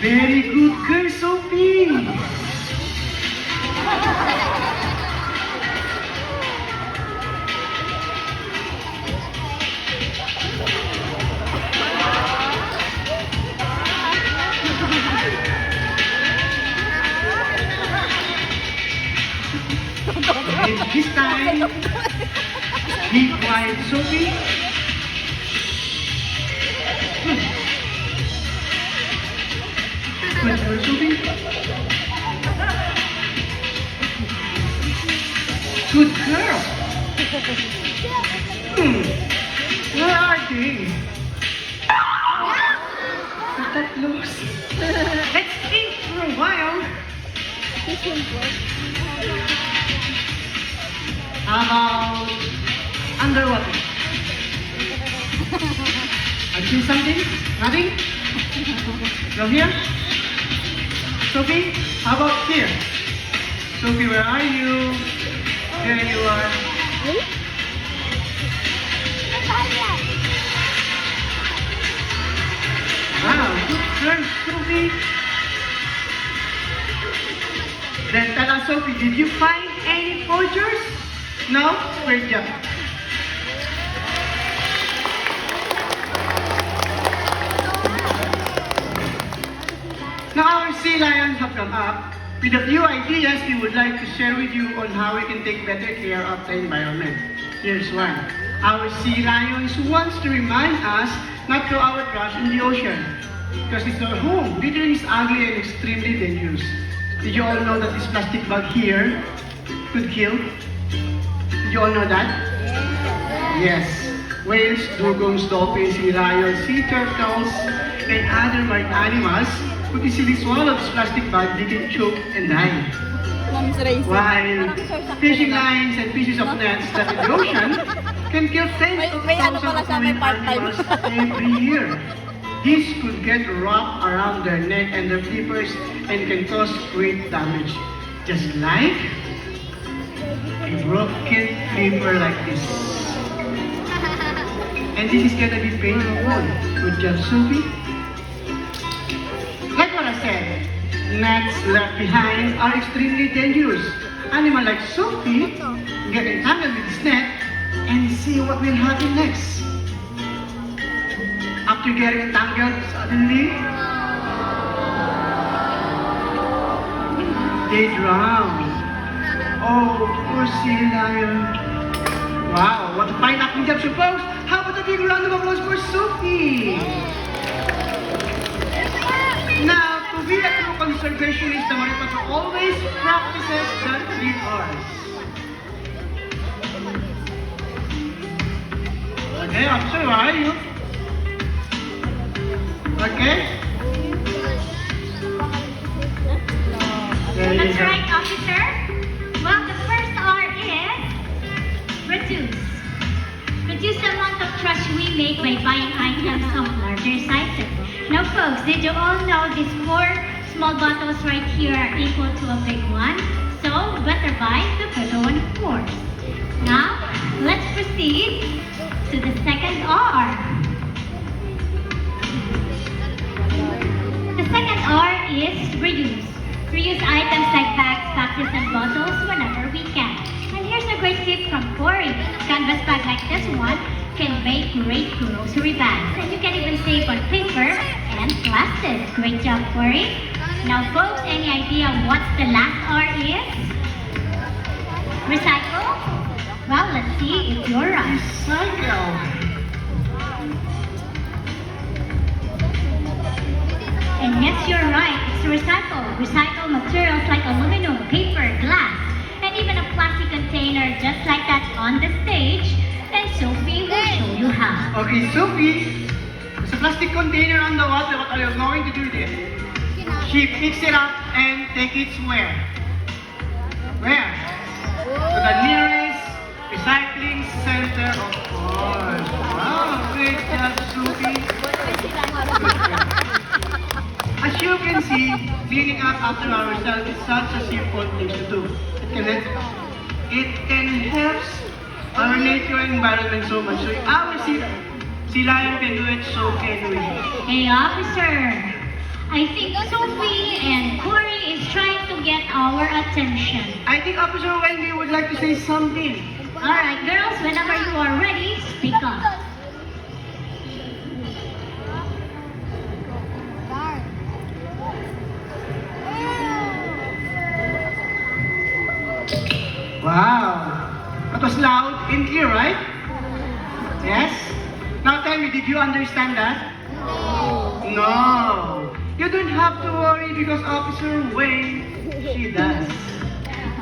Very good girl, Sophie. And this time, be quiet, Sophie. Good girl, Sophie. Good girl. Where are they? I got lost. Let's think for a while. How about underwater? I see something? Nothing? From here? Sophie, how about here? Sophie, where are you? There you are. Wow, good girl, Sophie. Then tell us, Sophie, did you find any poachers? No? Great job. Now our sea lions have come up with a few ideas we would like to share with you on how we can take better care of the environment. Here's one. Our sea lions wants to remind us not to throw our trash in the ocean because it's our home. Littering is ugly and extremely dangerous. Did you all know that this plastic bag here could kill? Did you all know that? Yes. Whales, dugongs, dolphins, sea lions, sea turtles, and other marine animals could easily swallow this plastic bag, they can choke and die. While fishing lines and pieces of nets left in the ocean can kill tens of thousands of marine animals every year. These could get wrapped around their neck and their flippers and can cause great damage. Just like a broken flipper like this. And this is gonna be painful. Good job, Sophie. Like what I said, nets left behind are extremely dangerous. Animal like Sophie get entangled with this net and see what will happen next. After getting entangled, suddenly they drown. Oh, poor sea lion. Wow, what a fine acting job, suppose. How about a big round of applause for Sophie? Now, to be a true conservationist, the Marine Patrol always practices the 3 R's. Okay, officer, where are you? Okay? There you That's go. right, officer. Well, the first R is reduce. Reduce the amount of trash we make by buying items of larger sizes. Now, folks, did you all know these 4 small bottles right here are equal to a big one? So, better buy the bigger one, of course. Now, let's proceed to the second R. The second R is reuse. Reuse items like bags, boxes, and bottles whenever we can. And here's a great tip from Cory. Canvas bag like this one can make great grocery bags. And you can even save on paper and plastic. Great job, Cory. Now, folks, any idea what the last R is? Recycle? Well, let's see if you're right. Recycle. And yes, you're right. It's recycle. Recycle materials like aluminum, paper, glass, and even a plastic container just like that on the stage. And Sophie will show you how. Okay, Sophie, there's a plastic container on the water. What are you going to do there? She picks it up and take it where? Where? To the nearest recycling center, of course. Wow, great job, Sophie. As you can see, cleaning up after ourselves is such a simple thing to do. It can help our nature and environment so much. So if our sea lion can do it, so can we. Hey, officer. I think Sophie and Corey is trying to get our attention. I think Officer Wendy would like to say something. Alright, girls, whenever you are ready, speak up. Wow. That was loud and clear, right? Yes? Now tell me, did you understand that? No. You don't have to worry because Officer Wayne, she does.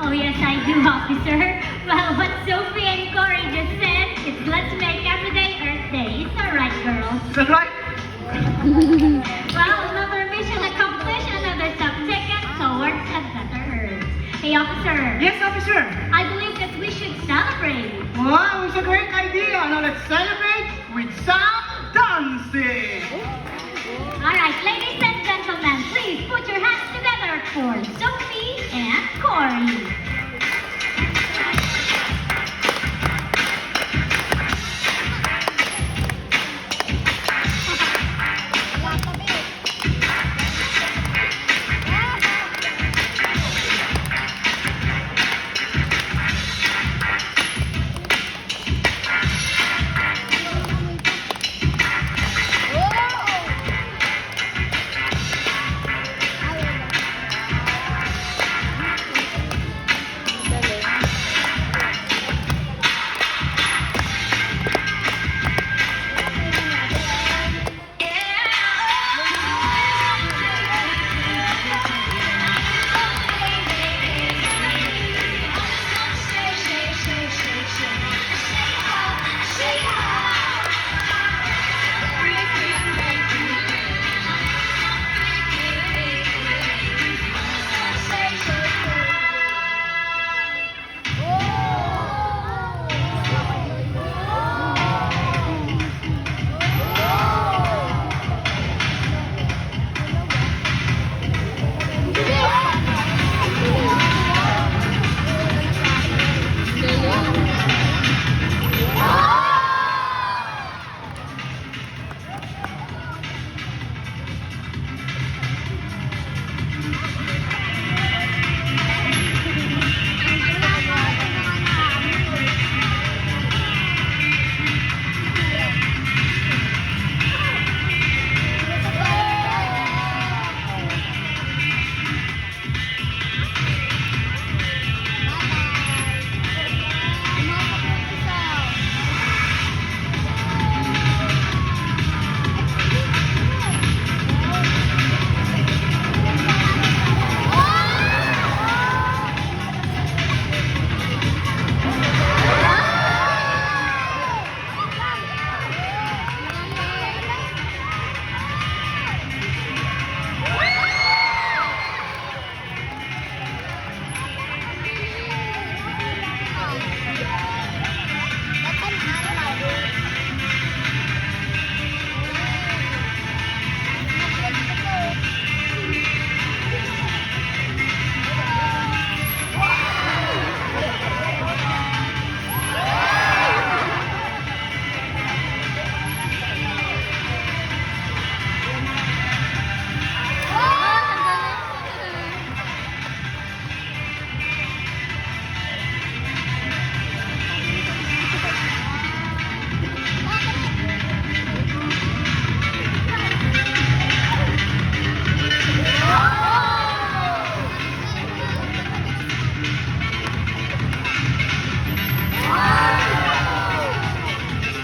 Oh yes, I do, officer. Well, what Sophie and Corey just said is let's make everyday Earth Day. It's alright, girls. Is that right? Well, another mission accomplished, another step taken towards a better Earth. Hey, officer. Yes, Officer. I believe that we should celebrate. Wow, it's a great idea. Now let's celebrate with some dancing. Alright, ladies and gentlemen, please put your hands together for Sophie and Corey.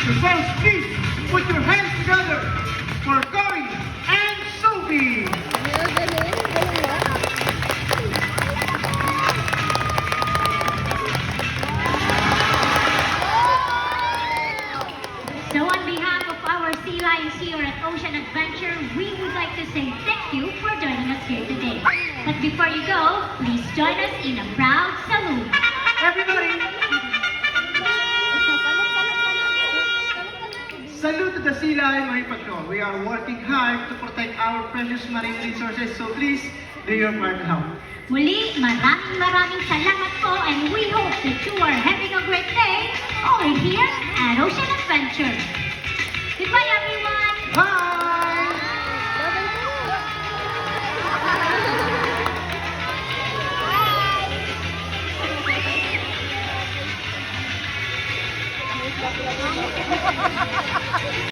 So folks, please put your hands together for Corey and Sophie. So on behalf of our Sea Lions here at Ocean Adventure, we would like to say thank you for joining us here today. But before you go, please join us in a proud salute. Everybody, salute to the Sea Lion Marine Patrol. We are working hard to protect our precious marine resources, so please do your part to help. Muli, maraming salamat po, and we hope that you are having a great day over here at Ocean Adventure. Goodbye, everyone! Bye!